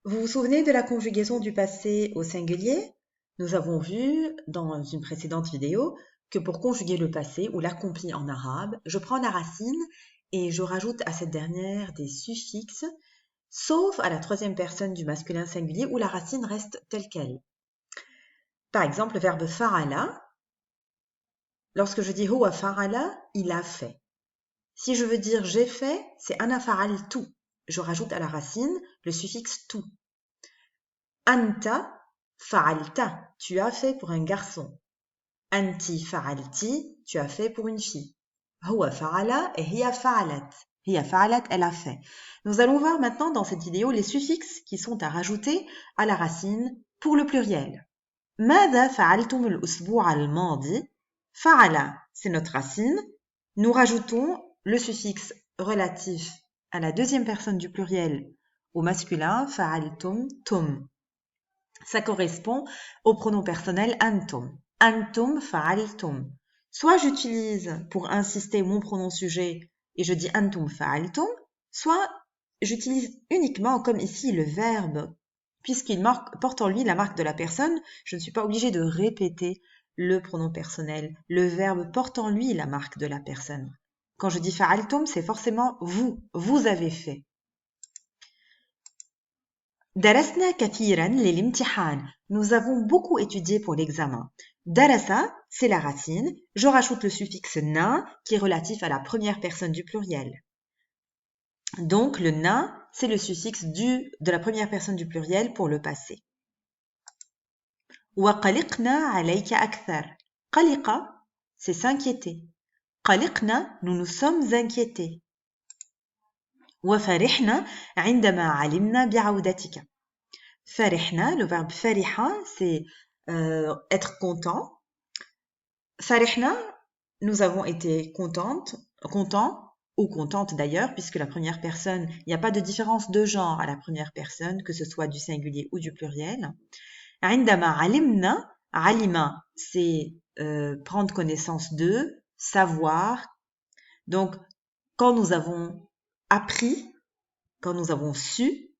Vous vous souvenez de la conjugaison du passé au singulier? Nous avons vu dans une précédente vidéo que pour conjuguer le passé ou l'accompli en arabe, je prends la racine et je rajoute à cette dernière des suffixes, sauf à la troisième personne du masculin singulier où la racine reste telle qu'elle. Par exemple, le verbe fa'ala, lorsque je dis huwa fa'ala, il a fait. Si je veux dire j'ai fait, c'est ana fa'altu. Je rajoute à la racine le suffixe tu. Anta fa'alta, tu as fait pour un garçon. Anti fa'alti, tu as fait pour une fille. Huwa fa'ala et hiya fa'alat. Hiya fa'alat, elle a fait. Nous allons voir maintenant dans cette vidéo les suffixes qui sont à rajouter à la racine pour le pluriel. ماذا فعلتم الأسبوع الماضي؟ فعل, c'est notre racine. Nous rajoutons le suffixe relatif à la deuxième personne du pluriel au masculin, fa'altum, tum. Ça correspond au pronom personnel antum. Antum fa'altum. Soit j'utilise pour insister mon pronom sujet et je dis antum fa'altum, soit j'utilise uniquement comme ici le verbe. Puisqu'il porte en lui la marque de la personne, je ne suis pas obligée de répéter le pronom personnel. Le verbe porte en lui la marque de la personne. Quand je dis fa'altum, c'est forcément vous avez fait. درسنا كثيرا للامتحان. Nous avons beaucoup étudié pour l'examen. Darasa, c'est la racine. Je rajoute le suffixe na qui est relatif à la première personne du pluriel. Donc le na, c'est le suffixe de la première personne du pluriel pour le passé. وقلقنا عليك أكثر. قلق, c'est s'inquiéter. قلقنا, nous nous sommes inquiétés. وفرحنا عندما علمنا بعودتك. فرحنا, le verbe fariha, c'est être content. Farihna, nous avons été contents ou contentes d'ailleurs, puisque la première personne, il n'y a pas de différence de genre à la première personne, que ce soit du singulier ou du pluriel. عندما علمنا, alima, c'est prendre connaissance de, savoir. Donc, quand nous avons appris, quand nous avons su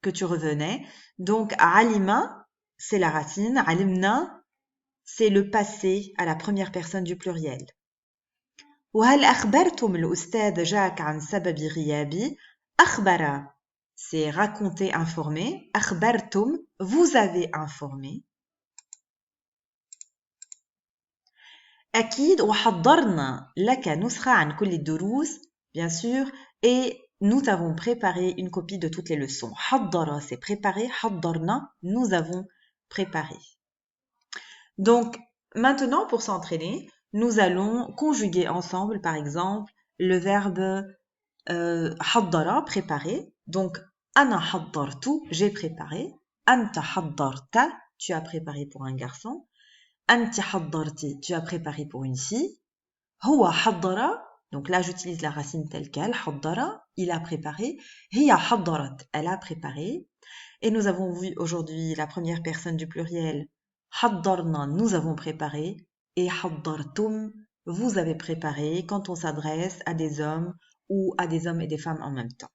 que tu revenais, donc alima, c'est la racine, alimna, c'est le passé à la première personne du pluriel. وهل أخبرتم الأستاذ جاك عن سبب غيابي؟ أخبر, c'est raconter, informer. أخبرتم, vous avez informé. أكيد وحضرنا لك نسخة عن كل الدروس, bien sûr, et nous avons préparé une copie de toutes les leçons. حضر, c'est préparé. حضرنا, nous avons préparé. Donc, maintenant, pour s'entraîner, nous allons conjuguer ensemble, par exemple, le verbe حضر, préparer. Donc, أنا حضرت, j'ai préparé. أنت حضرت, tu as préparé pour un garçon. أنت حضرتي, tu as préparé pour une fille. هو حضر, donc là j'utilise la racine telle quelle. حضر, il a préparé. هي حضرت, elle a préparé. Et nous avons vu aujourd'hui la première personne du pluriel. حضرنا, nous avons préparé. Et حضرتم, vous avez préparé quand on s'adresse à des hommes ou à des hommes et des femmes en même temps.